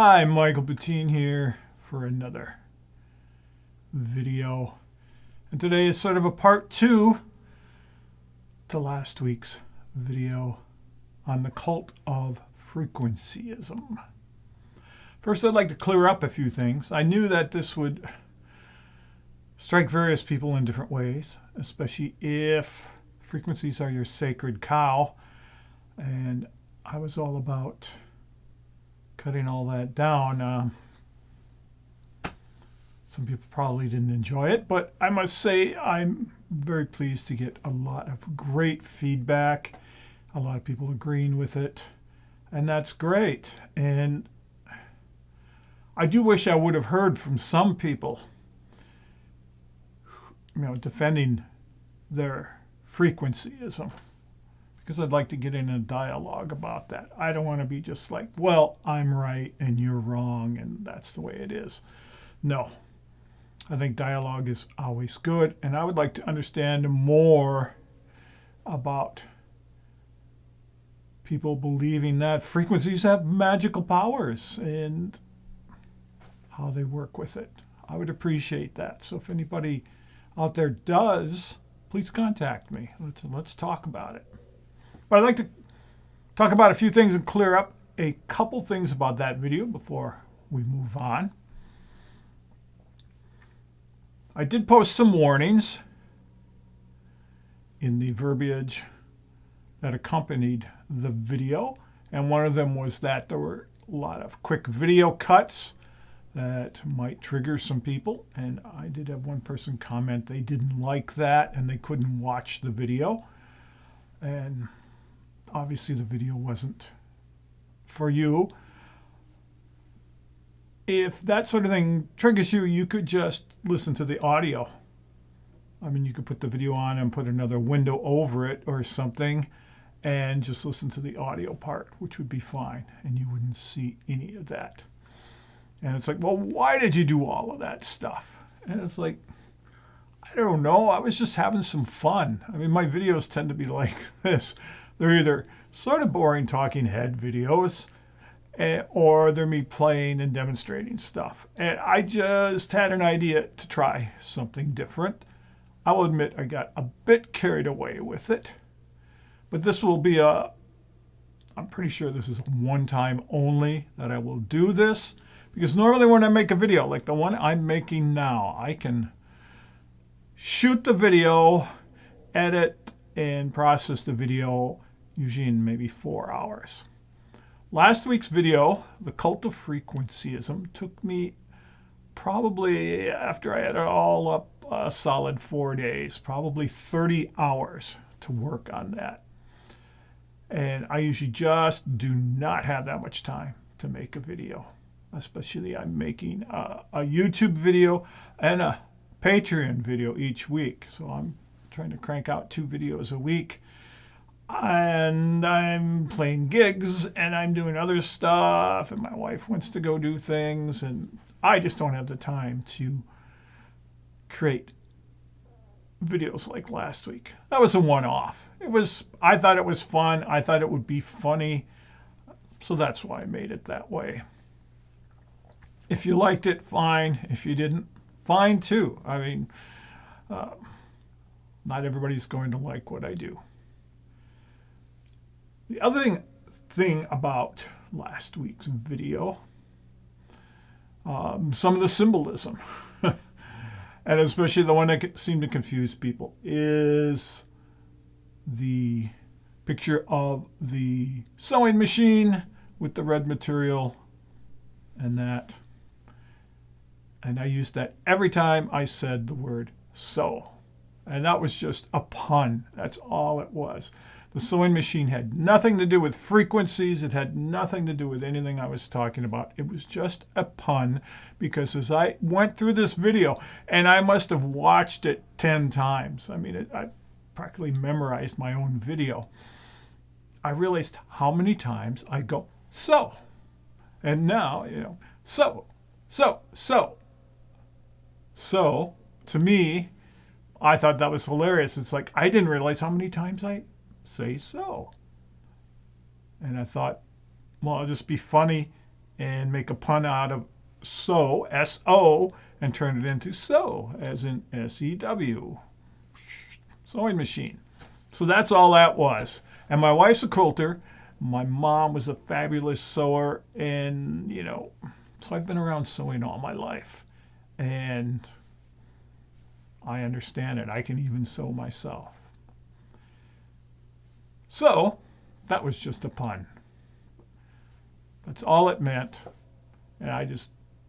Hi, Michael Bettine here for another video. And today is sort of a part 2 to last week's video on the cult of frequency-ism. First, I'd like to clear up a few things. I knew that this would strike various people in different ways, especially if frequencies are your sacred cow. And I was all about cutting all that down. Some people probably didn't enjoy it, but I must say I'm very pleased to get a lot of great feedback, a lot of people agreeing with it, and that's great. And I do wish I would have heard from some people, defending their frequency-ism, because I'd like to get in a dialogue about that. I don't want to be just like, well, I'm right and you're wrong and that's the way it is. No, I think dialogue is always good, and I would like to understand more about people believing that frequencies have magical powers and how they work with it. I would appreciate that. So if anybody out there does, please contact me. Let's talk about it. But I'd like to talk about a few things and clear up a couple things about that video before we move on. I did post some warnings in the verbiage that accompanied the video, and one of them was that there were a lot of quick video cuts that might trigger some people, and I did have one person comment they didn't like that and they couldn't watch the video. And obviously the video wasn't for you. If that sort of thing triggers you, you could just listen to the audio. I mean, you could put the video on and put another window over it or something and just listen to the audio part, which would be fine, and you wouldn't see any of that. And it's like, well, why did you do all of that stuff? And it's like, I don't know. I was just having some fun. I mean, my videos tend to be like this. They're either sort of boring talking head videos, or they're me playing and demonstrating stuff. And I just had an idea to try something different. I will admit I got a bit carried away with it. But this will be I'm pretty sure this is a one-time only that I will do this. Because normally when I make a video like the one I'm making now, I can shoot the video, edit, and process the video usually in maybe 4 hours. Last week's video, the cult of frequency-ism, took me probably, after I had it all up, a solid 4 days, probably 30 hours to work on that. And I usually just do not have that much time to make a video. Especially I'm making a YouTube video and a Patreon video each week. So I'm trying to crank out 2 videos a week. And I'm playing gigs and I'm doing other stuff, and my wife wants to go do things, and I just don't have the time to create videos like last week. That was a one-off. I thought it was fun. I thought it would be funny. So that's why I made it that way. If you liked it, fine. If you didn't, fine too. I mean, not everybody's going to like what I do. The other thing about last week's video, some of the symbolism, and especially the one that seemed to confuse people, is the picture of the sewing machine with the red material and that. And I used that every time I said the word sew. And that was just a pun. That's all it was. The sewing machine had nothing to do with frequencies. It had nothing to do with anything I was talking about. It was just a pun, because as I went through this video, and I must have watched it 10 times. I mean, I practically memorized my own video. I realized how many times I go, sew. And now, sew, sew, sew. So, to me, I thought that was hilarious. It's like, I didn't realize how many times I say so. And I thought, well, it'll just be funny and make a pun out of sew, S-O, and turn it into sew, as in S-E-W, sewing machine. So that's all that was. And my wife's a quilter. My mom was a fabulous sewer, and, so I've been around sewing all my life. And I understand it. I can even sew myself. So that was just a pun. That's all it meant. And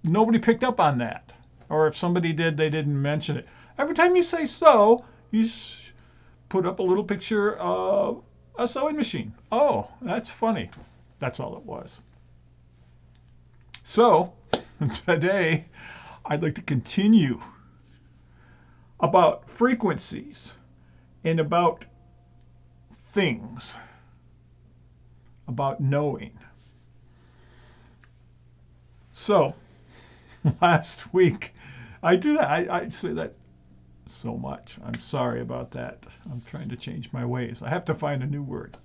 nobody picked up on that. Or if somebody did, they didn't mention it. Every time you say sew, you put up a little picture of a sewing machine. Oh, that's funny. That's all it was. So today, I'd like to continue about frequencies and about things, about knowing. So last week, I do that. I say that so much. I'm sorry about that. I'm trying to change my ways. I have to find a new word.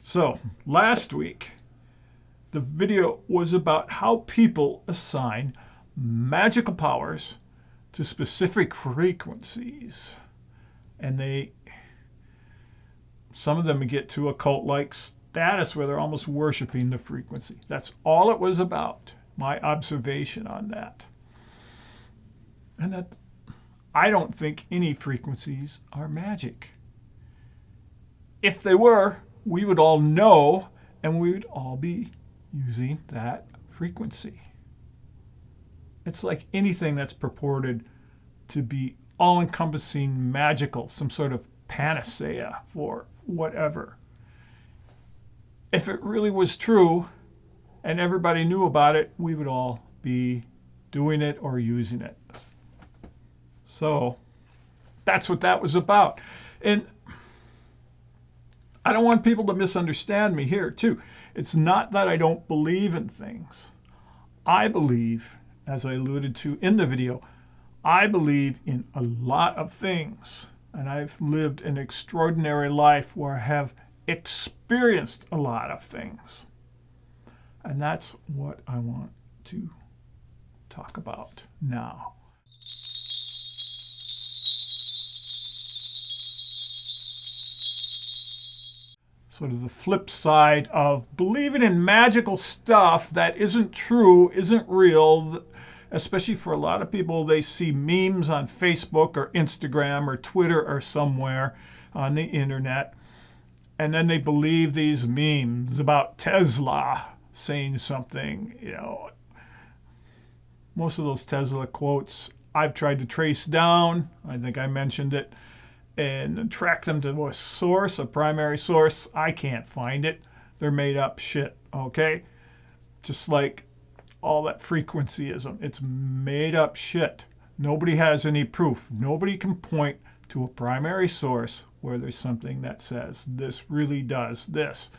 So last week, the video was about how people assign magical powers to specific frequencies. And some of them get to a cult-like status where they're almost worshiping the frequency. That's all it was about, my observation on that. And that I don't think any frequencies are magic. If they were, we would all know, and we would all be using that frequency. It's like anything that's purported to be all-encompassing magical, some sort of panacea for whatever. If it really was true and everybody knew about it, we would all be doing it or using it. So that's what that was about. And I don't want people to misunderstand me here, too. It's not that I don't believe in things. I believe, as I alluded to in the video, I believe in a lot of things. And I've lived an extraordinary life where I have experienced a lot of things. And that's what I want to talk about now. Sort of the flip side of believing in magical stuff that isn't true, isn't real, especially for a lot of people. They see memes on Facebook or Instagram or Twitter or somewhere on the internet, and then they believe these memes about Tesla saying something. Most of those Tesla quotes I've tried to trace down. I think I mentioned it. And track them to a source, a primary source. I can't find it. They're made up shit, okay? Just like all that frequency-ism. It's made up shit. Nobody has any proof. Nobody can point to a primary source where there's something that says this really does this.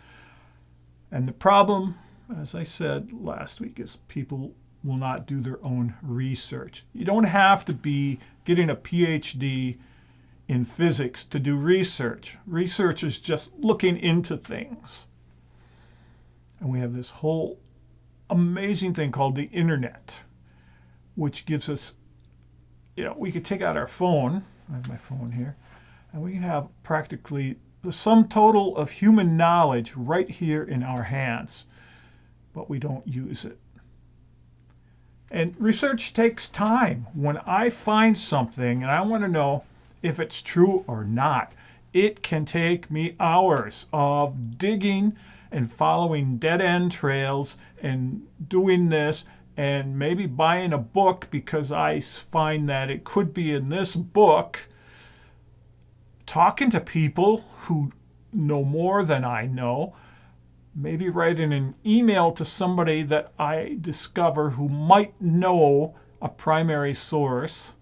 And the problem, as I said last week, is people will not do their own research. You don't have to be getting a PhD in physics to do research. Research is just looking into things. And we have this whole amazing thing called the internet, which gives us, we could take out our phone, I have my phone here, and we can have practically the sum total of human knowledge right here in our hands, but we don't use it. And research takes time. When I find something and I want to know if it's true or not, it can take me hours of digging and following dead-end trails and doing this and maybe buying a book because I find that it could be in this book, talking to people who know more than I know, maybe writing an email to somebody that I discover who might know a primary source,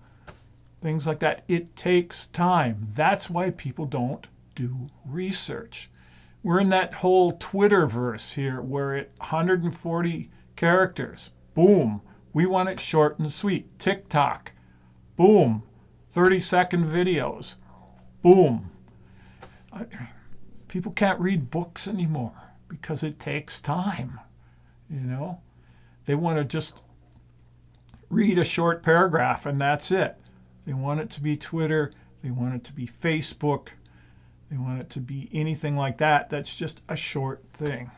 things like that. It takes time. That's why people don't do research. We're in that whole Twitterverse here where it 140 characters. Boom. We want it short and sweet. TikTok. Boom. 30-second videos. Boom. People can't read books anymore because it takes time, They want to just read a short paragraph and that's it. They want it to be Twitter. They want it to be Facebook. They want it to be anything like that. That's just a short thing.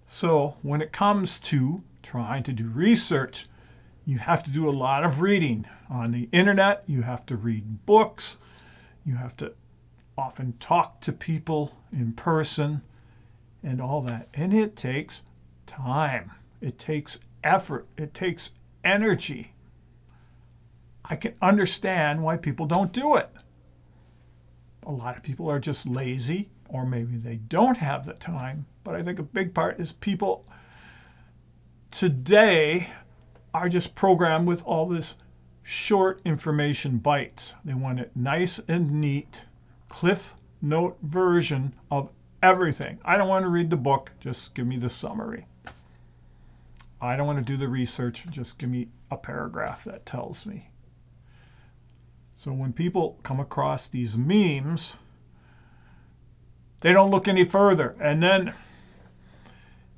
So when it comes to trying to do research, you have to do a lot of reading. On the internet, you have to read books. You have to often talk to people in person and all that. And it takes time. It takes effort. It takes energy. I can understand why people don't do it. A lot of people are just lazy, or maybe they don't have the time. But I think a big part is people today are just programmed with all this short information bites. They want it nice and neat, cliff note version of everything. I don't want to read the book, just give me the summary. I don't want to do the research, just give me a paragraph that tells me. So when people come across these memes, they don't look any further. And then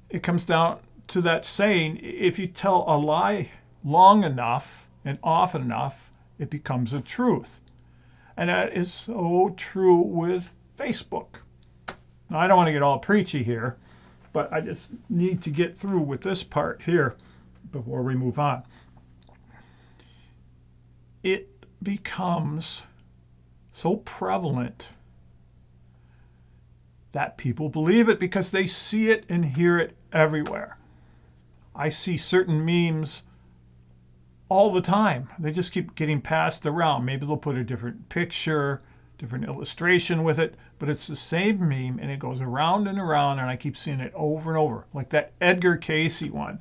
it comes down to that saying, if you tell a lie long enough and often enough, it becomes a truth. And that is so true with Facebook. Now, I don't want to get all preachy here, but I just need to get through with this part here before we move on. It becomes so prevalent that people believe it because they see it and hear it everywhere. I see certain memes all the time. They just keep getting passed around. Maybe they'll put a different picture, different illustration with it, but it's the same meme and it goes around and around and I keep seeing it over and over. Like that Edgar Cayce one.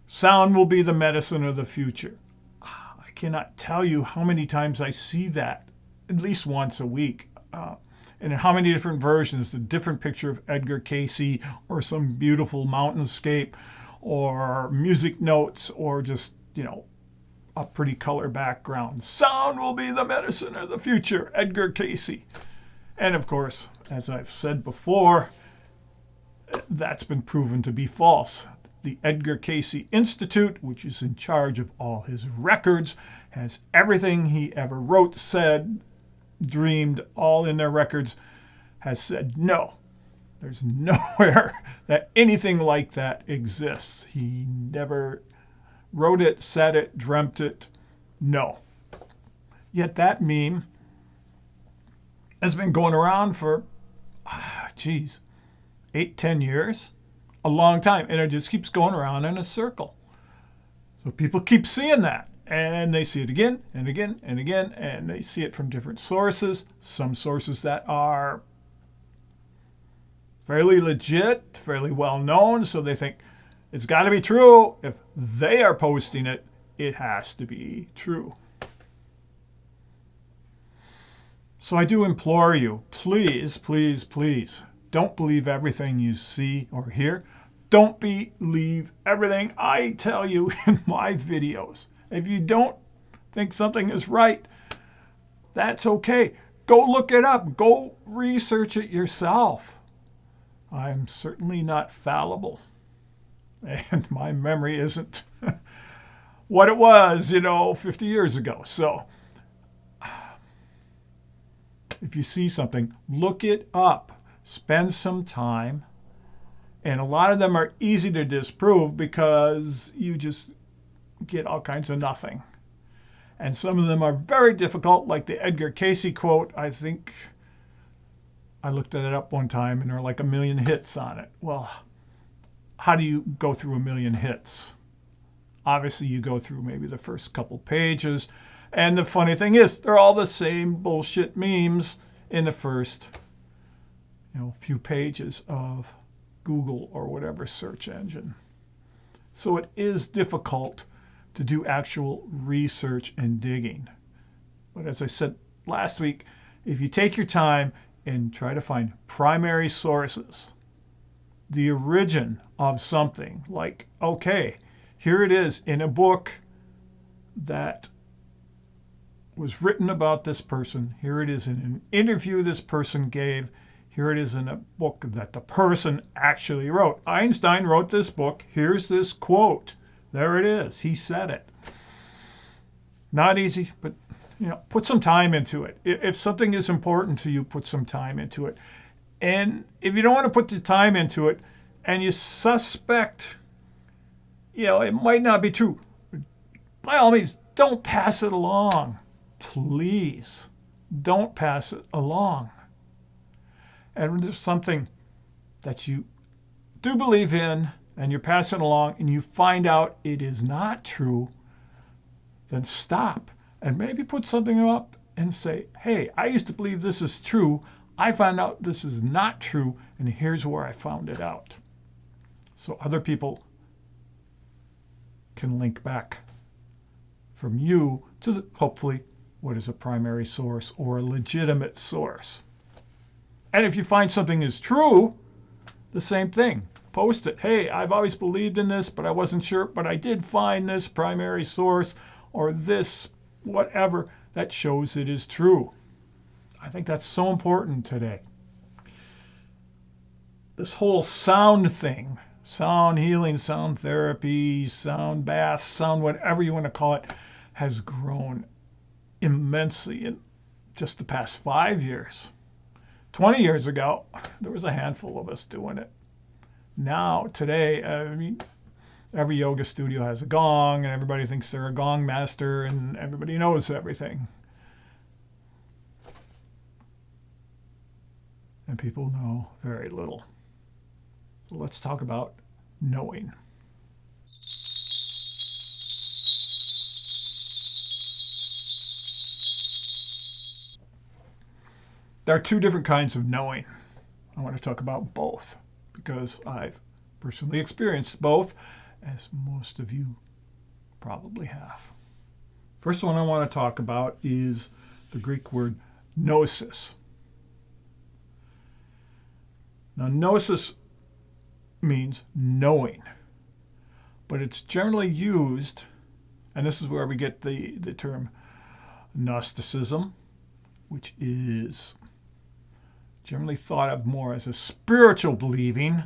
Sound will be the medicine of the future. I cannot tell you how many times I see that, at least once a week. And in how many different versions, the different picture of Edgar Cayce or some beautiful mountainscape or music notes or just, a pretty color background. Sound will be the medicine of the future, Edgar Cayce. And of course, as I've said before, that's been proven to be false. The Edgar Cayce Institute, which is in charge of all his records, has everything he ever wrote, said, dreamed, all in their records, has said no. There's nowhere that anything like that exists. He never wrote it, said it, dreamt it. No. Yet that meme has been going around for, 8-10 years. A long time. And it just keeps going around in a circle. So people keep seeing that. And they see it again and again and again. And they see it from different sources. Some sources that are fairly legit, fairly well known. So they think it's got to be true. If they are posting it, it has to be true. So I do implore you, please, please, please, don't believe everything you see or hear. Don't believe everything I tell you in my videos. If you don't think something is right, that's okay. Go look it up. Go research it yourself. I'm certainly not fallible. And my memory isn't what it was, 50 years ago. So if you see something, look it up. Spend some time. And a lot of them are easy to disprove because you just get all kinds of nothing. And some of them are very difficult, like the Edgar Cayce quote. I think I looked it up one time and there were like 1 million hits on it. Well, how do you go through 1 million hits? Obviously, you go through maybe the first couple pages. And the funny thing is, they're all the same bullshit memes in the first, few pages of Google or whatever search engine. So it is difficult to do actual research and digging. But as I said last week, if you take your time and try to find primary sources, the origin of something, like, okay, here it is in a book that was written about this person. Here it is in an interview this person gave. Here it is in a book that the person actually wrote. Einstein wrote this book. Here's this quote. There it is. He said it. Not easy, but put some time into it. If something is important to you, put some time into it. And if you don't want to put the time into it and you suspect, it might not be true, by all means, don't pass it along. Please, don't pass it along. And when there's something that you do believe in and you're passing along and you find out it is not true, then stop and maybe put something up and say, hey, I used to believe this is true. I found out this is not true, and here's where I found it out. So other people can link back from you to hopefully what is a primary source or a legitimate source. And if you find something is true, the same thing. Post it. Hey, I've always believed in this, but I wasn't sure. But I did find this primary source or this whatever that shows it is true. I think that's so important today. This whole sound thing, sound healing, sound therapy, sound baths, sound whatever you want to call it, has grown immensely in just the past 5 years. 20 years ago, there was a handful of us doing it. Now, today, every yoga studio has a gong, and everybody thinks they're a gong master, and everybody knows everything. And people know very little. So let's talk about knowing. There are two different kinds of knowing. I want to talk about both because I've personally experienced both, as most of you probably have. First one I want to talk about is the Greek word gnosis. Now, gnosis means knowing, but it's generally used, and this is where we get the term Gnosticism, which is generally thought of more as a spiritual believing,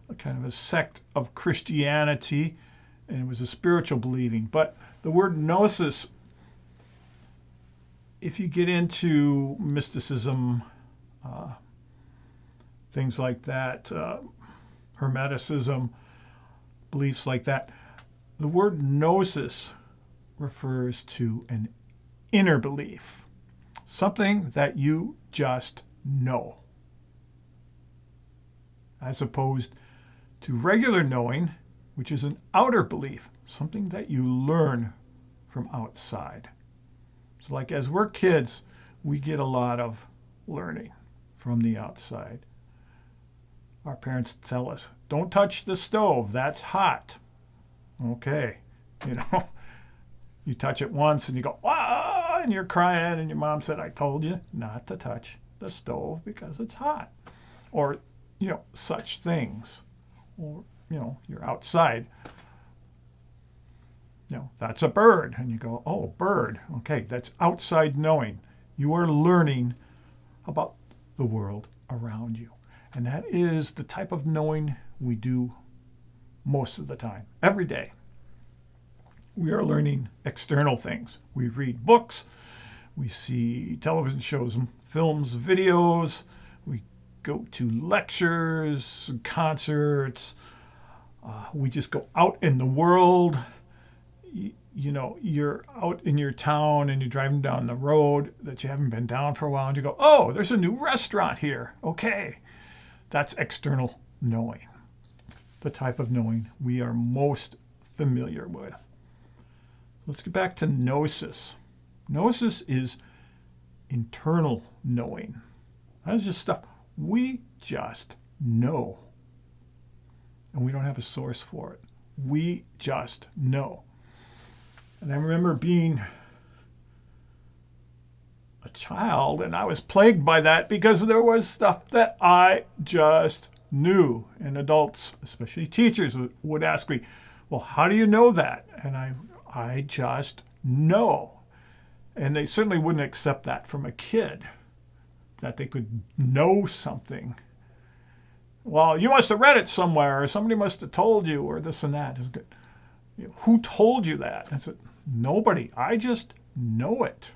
a kind of a sect of Christianity, and it was a spiritual believing. But the word gnosis, if you get into mysticism, things like that, Hermeticism, beliefs like that, the word gnosis refers to an inner belief, something that you just know, as opposed to regular knowing, which is an outer belief, something that you learn from outside. So like as we're kids, we get a lot of learning from the outside. Our parents tell us, don't touch the stove, that's hot. Okay, you touch it once and you go, ah, and you're crying, and your mom said, I told you not to touch the stove because it's hot. Or, such things. Or, you're outside. That's a bird. And you go, oh, bird. Okay, that's outside knowing. You are learning about the world around you. And that is the type of knowing we do most of the time, every day. We are learning external things. We read books, we see television shows, films, videos, we go to lectures, concerts, we just go out in the world. You're out in your town and you're driving down the road that you haven't been down for a while, and you go, oh, there's a new restaurant here. Okay. That's external knowing, the type of knowing we are most familiar with. Let's get back to gnosis. Gnosis is internal knowing. That's just stuff we just know. And we don't have a source for it. We just know. And I remember being a child, and I was plagued by that because there was stuff that I just knew. And adults, especially teachers, would ask me, well, how do you know that? And I just know. And they certainly wouldn't accept that from a kid. that they could know something. Well, you must have read it somewhere, or somebody must have told you, or this and that. Who told you that? I said, nobody. I just know it.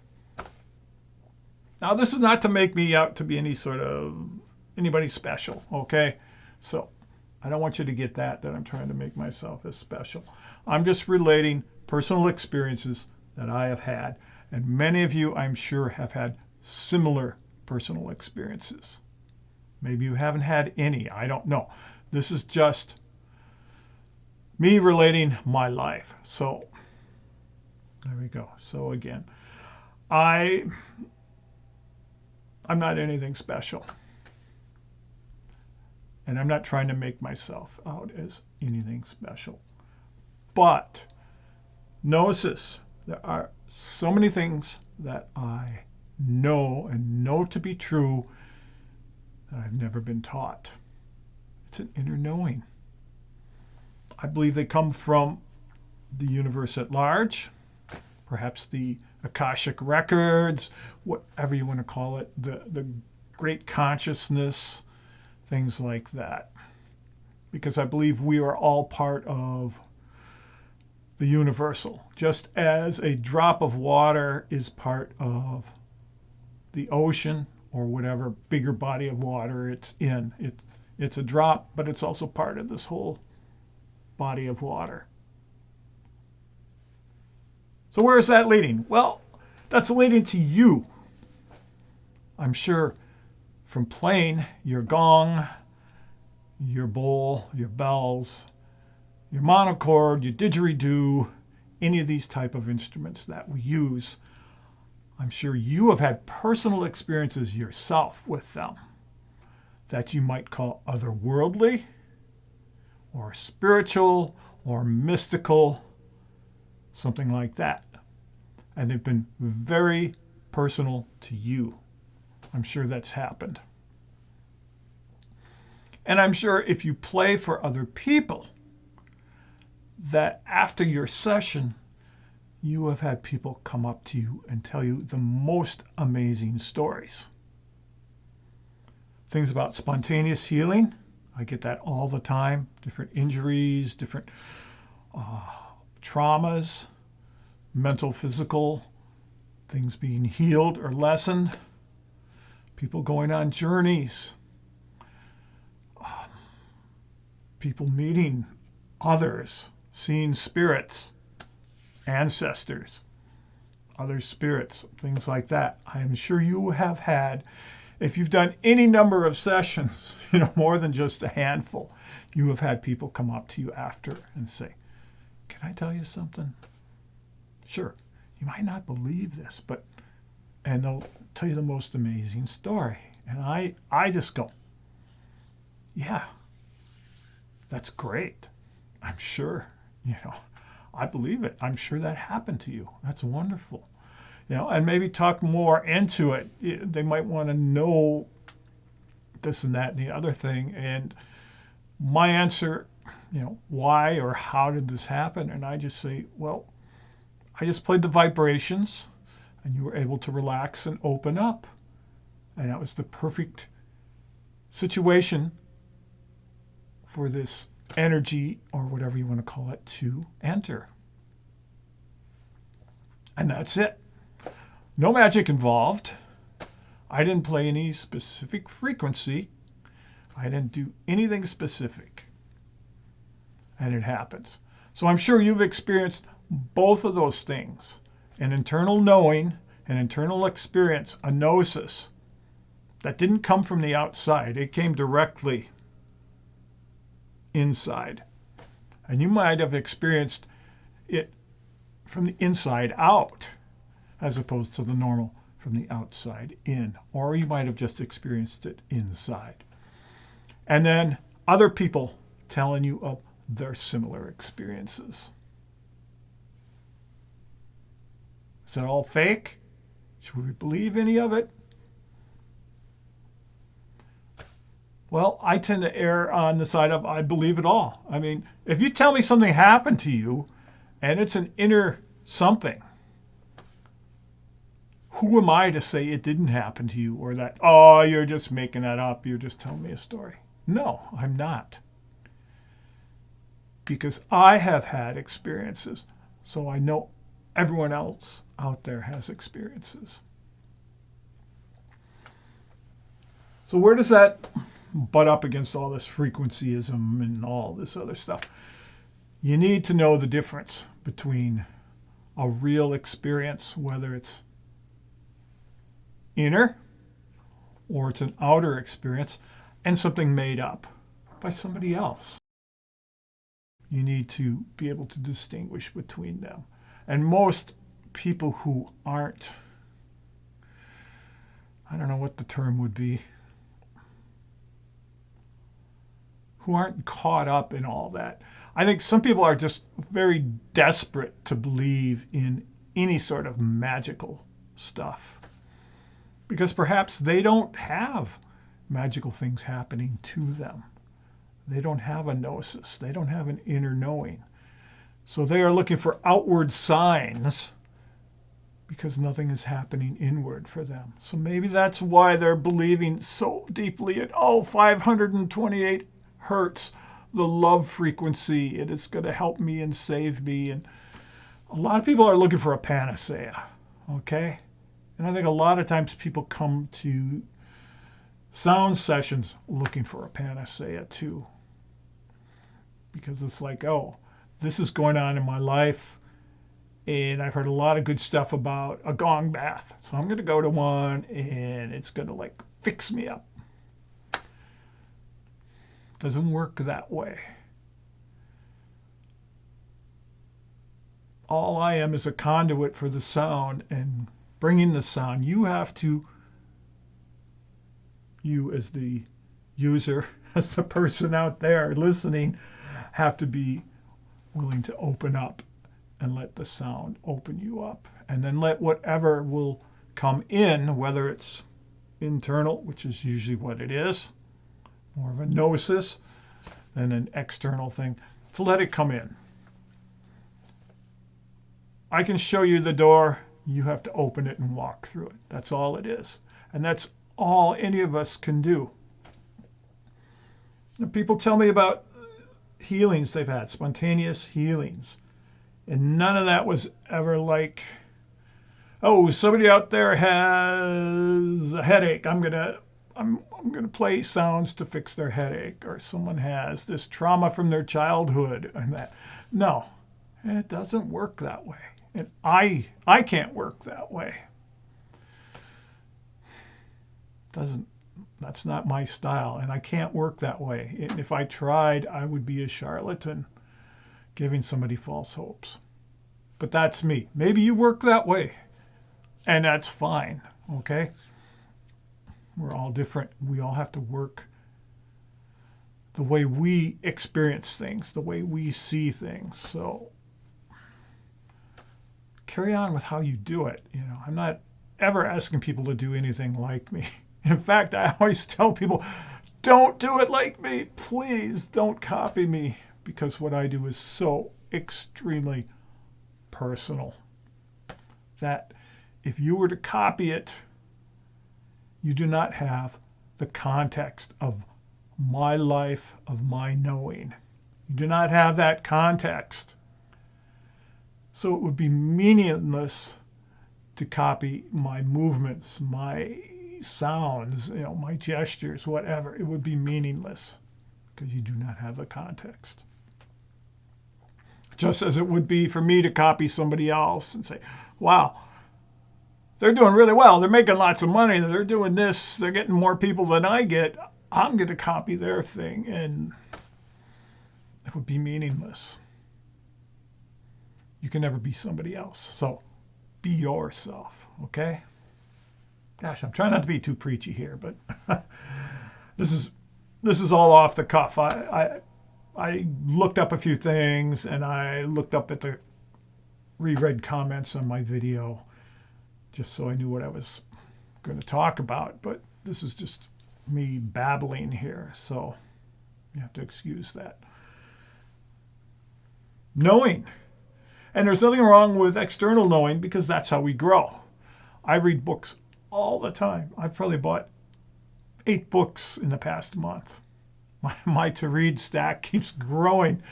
Now, this is not to make me out to be anybody special, okay? So I don't want you to get that I'm trying to make myself as special. I'm just relating personal experiences that I have had. And many of you, I'm sure, have had similar personal experiences. Maybe you haven't had any. I don't know. This is just me relating my life. So there we go. So again, I'm not anything special. And I'm not trying to make myself out as anything special. But notice there are so many things that I know and know to be true that I've never been taught. It's an inner knowing. I believe they come from the universe at large, perhaps the Akashic records, whatever you want to call it, the great consciousness, things like that. Because I believe we are all part of the universal, just as a drop of water is part of the ocean or whatever bigger body of water it's in. It's a drop, but it's also part of this whole body of water. So where is that leading? Well, that's leading to you. I'm sure from playing your gong, your bowl, your bells, your monochord, your didgeridoo, any of these type of instruments that we use, I'm sure you have had personal experiences yourself with them that you might call otherworldly or spiritual or mystical, something like that. And they've been very personal to you. I'm sure that's happened. And I'm sure if you play for other people, that after your session, you have had people come up to you and tell you the most amazing stories. Things about spontaneous healing. I get that all the time. Different injuries, different traumas, mental, physical, things being healed or lessened. People going on journeys. People meeting others, seeing spirits, ancestors, other spirits, things like that. I am sure you have had, if you've done any number of sessions, more than just a handful, you have had people come up to you after and say, can I tell you something? Sure, you might not believe this, and they'll tell you the most amazing story. And I just go, yeah, that's great. I'm sure, I believe it. I'm sure that happened to you. That's wonderful. And maybe talk more into it. They might want to know this and that and the other thing. And my answer, why or how did this happen? And I just say, well, I just played the vibrations and you were able to relax and open up. And that was the perfect situation for this energy, or whatever you want to call it, to enter. And that's it. No magic involved. I didn't play any specific frequency. I didn't do anything specific. And it happens. So I'm sure you've experienced both of those things. An internal knowing, an internal experience, a gnosis that didn't come from the outside. It came directly inside. And you might have experienced it from the inside out, as opposed to the normal from the outside in. Or you might have just experienced it inside. And then other people telling you of their similar experiences. Is that all fake? Should we believe any of it? Well, I tend to err on the side of I believe it all. I mean, if you tell me something happened to you and it's an inner something, who am I to say it didn't happen to you, or that, oh, you're just making that up, you're just telling me a story? No, I'm not. Because I have had experiences, so I know everyone else out there has experiences. So where does that butt up against all this frequency-ism and all this other stuff? You need to know the difference between a real experience, whether it's inner or it's an outer experience, and something made up by somebody else. You need to be able to distinguish between them. And most people who aren't, I don't know what the term would be, who aren't caught up in all that. I think some people are just very desperate to believe in any sort of magical stuff, because perhaps they don't have magical things happening to them. They don't have a gnosis. They don't have an inner knowing. So they are looking for outward signs because nothing is happening inward for them. So maybe that's why they're believing so deeply in, 528 hertz, the love frequency, it is going to help me and save me. And a lot of people are looking for a panacea, okay? And I think a lot of times people come to sound sessions looking for a panacea too. Because it's like, this is going on in my life, and I've heard a lot of good stuff about a gong bath. So I'm going to go to one, and it's going to fix me up. Doesn't work that way. All I am is a conduit for the sound and bringing the sound. You have to, you as the user, as the person out there listening, have to be willing to open up and let the sound open you up. And then let whatever will come in, whether it's internal, which is usually what it is, more of a gnosis than an external thing, to let it come in. I can show you the door. You have to open it and walk through it. That's all it is. And that's all any of us can do. And people tell me about healings they've had, spontaneous healings. And none of that was ever like, somebody out there has a headache. I'm gonna play sounds to fix their headache, or someone has this trauma from their childhood and that. No, it doesn't work that way. And I can't work that way. That's not my style, and I can't work that way. And if I tried, I would be a charlatan, giving somebody false hopes. But that's me. Maybe you work that way, and that's fine, okay? We're all different. We all have to work the way we experience things, the way we see things. So carry on with how you do it. I'm not ever asking people to do anything like me. In fact, I always tell people, don't do it like me. Please don't copy me, because what I do is so extremely personal that if you were to copy it, you do not have the context of my life, of my knowing. You do not have that context. So it would be meaningless to copy my movements, my sounds, my gestures, whatever. It would be meaningless because you do not have the context. Just as it would be for me to copy somebody else and say, wow, they're doing really well. They're making lots of money. They're doing this. They're getting more people than I get. I'm going to copy their thing, and it would be meaningless. You can never be somebody else. So be yourself, okay? Gosh, I'm trying not to be too preachy here, but this is all off the cuff. I looked up a few things, and I looked up at the reread comments on my video just so I knew what I was going to talk about. But this is just me babbling here, so you have to excuse that. Knowing. And there's nothing wrong with external knowing, because that's how we grow. I read books all the time. I've probably bought 8 books in the past month. My to-read stack keeps growing,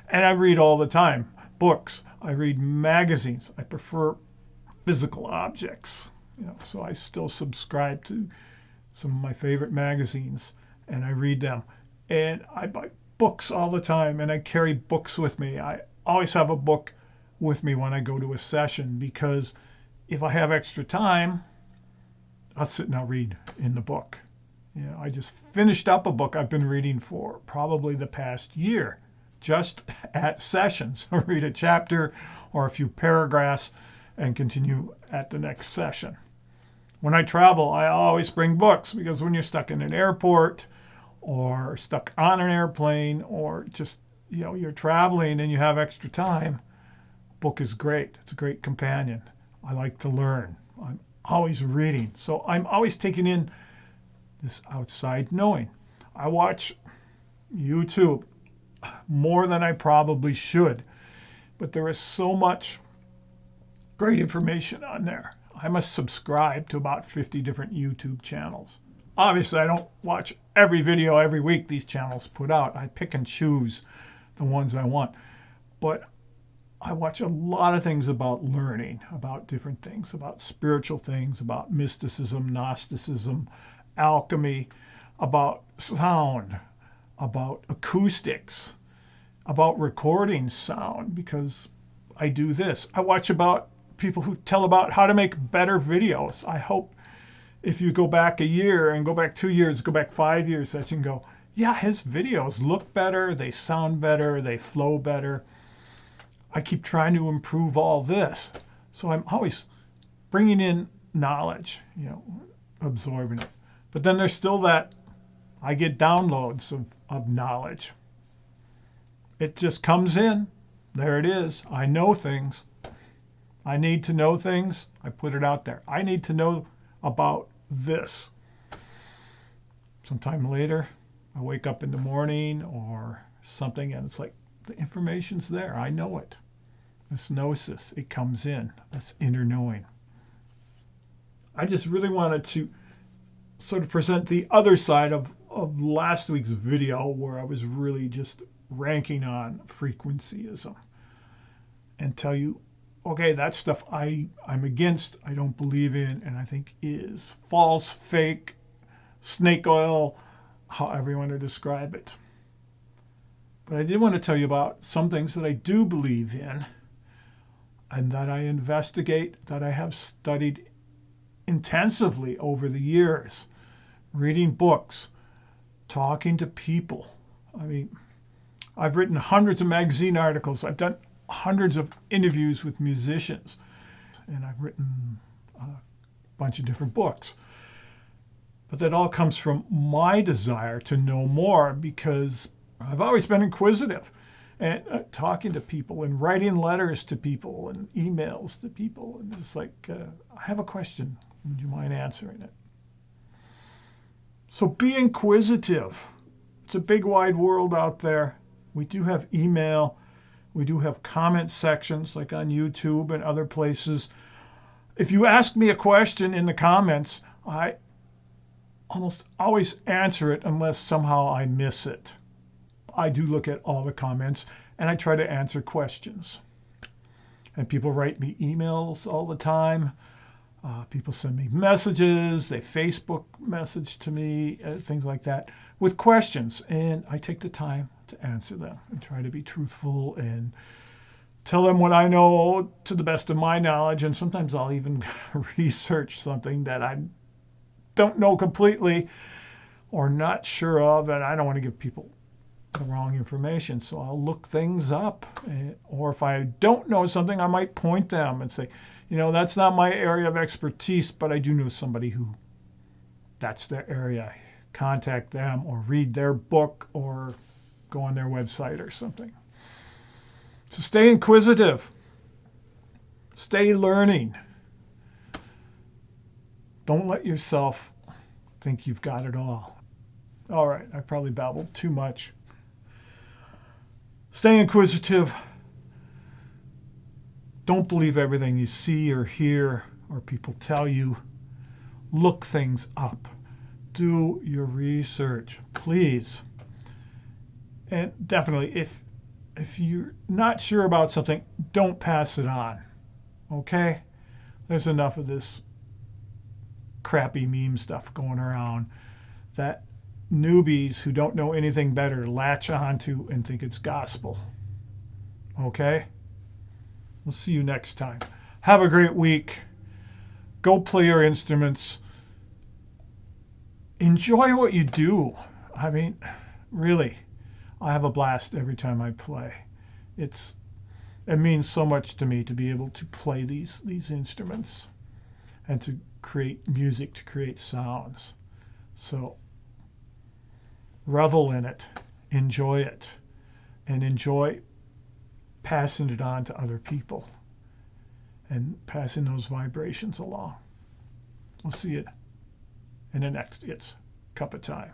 and I read all the time. Books. I read magazines. I prefer physical objects. So I still subscribe to some of my favorite magazines, and I read them. And I buy books all the time, and I carry books with me. I always have a book with me when I go to a session, because if I have extra time, I'll sit and I'll read in the book. I just finished up a book I've been reading for probably the past year, just at sessions. I read a chapter or a few paragraphs and continue at the next session. When I travel, I always bring books, because when you're stuck in an airport or stuck on an airplane, or just, you're traveling and you have extra time, book is great. It's a great companion. I like to learn. I'm always reading. So I'm always taking in this outside knowing. I watch YouTube more than I probably should, but there is so much great information on there. I must subscribe to about 50 different YouTube channels. Obviously, I don't watch every video every week these channels put out. I pick and choose the ones I want. But I watch a lot of things about learning, about different things, about spiritual things, about mysticism, Gnosticism, alchemy, about sound, about acoustics, about recording sound, because I do this. I watch about people who tell about how to make better videos. I hope if you go back a year and go back 2 years, go back 5 years, that you can go, yeah, his videos look better, they sound better, they flow better. I keep trying to improve all this. So I'm always bringing in knowledge, absorbing it. But then there's still that, I get downloads of knowledge. It just comes in. There it is. I know things. I need to know things. I put it out there. I need to know about this. Sometime later, I wake up in the morning or something, and it's like the information's there. I know it. This gnosis, it comes in. This inner knowing. I just really wanted to sort of present the other side of last week's video, where I was really just ranking on frequency-ism, and tell you, okay, that stuff I'm against, I don't believe in, and I think is false, fake, snake oil, however you want to describe it. But I did want to tell you about some things that I do believe in, and that I investigate, that I have studied intensively over the years, reading books, talking to people. I mean, I've written hundreds of magazine articles. I've done hundreds of interviews with musicians, and I've written a bunch of different books. But that all comes from my desire to know more, because I've always been inquisitive, and talking to people and writing letters to people and emails to people. And it's like, I have a question. Would you mind answering it? So be inquisitive. It's a big wide world out there. We do have email. We do have comment sections like on YouTube and other places. If you ask me a question in the comments, I almost always answer it unless somehow I miss it. I do look at all the comments, and I try to answer questions. And people write me emails all the time. People send me messages. They Facebook message to me, things like that, with questions. And I take the time to answer them and try to be truthful and tell them what I know to the best of my knowledge. And sometimes I'll even research something that I don't know completely or not sure of, and I don't want to give people the wrong information. So I'll look things up, or if I don't know something, I might point them and say, that's not my area of expertise, but I do know somebody who that's their area. Contact them or read their book or go on their website or something. So stay inquisitive. Stay learning. Don't let yourself think you've got it all. All right, I probably babbled too much. Stay inquisitive. Don't believe everything you see or hear. or people tell you, look things up. Do your research, please. And definitely, if you're not sure about something, don't pass it on. Okay? There's enough of this crappy meme stuff going around that newbies who don't know anything better latch onto and think it's gospel. Okay? We'll see you next time. Have a great week. Go play your instruments. Enjoy what you do. I mean, really, I have a blast every time I play. It means so much to me to be able to play these instruments and to create music, to create sounds. So revel in it, enjoy it, and enjoy passing it on to other people and passing those vibrations along. We'll see you in the next It's Cuppa Time.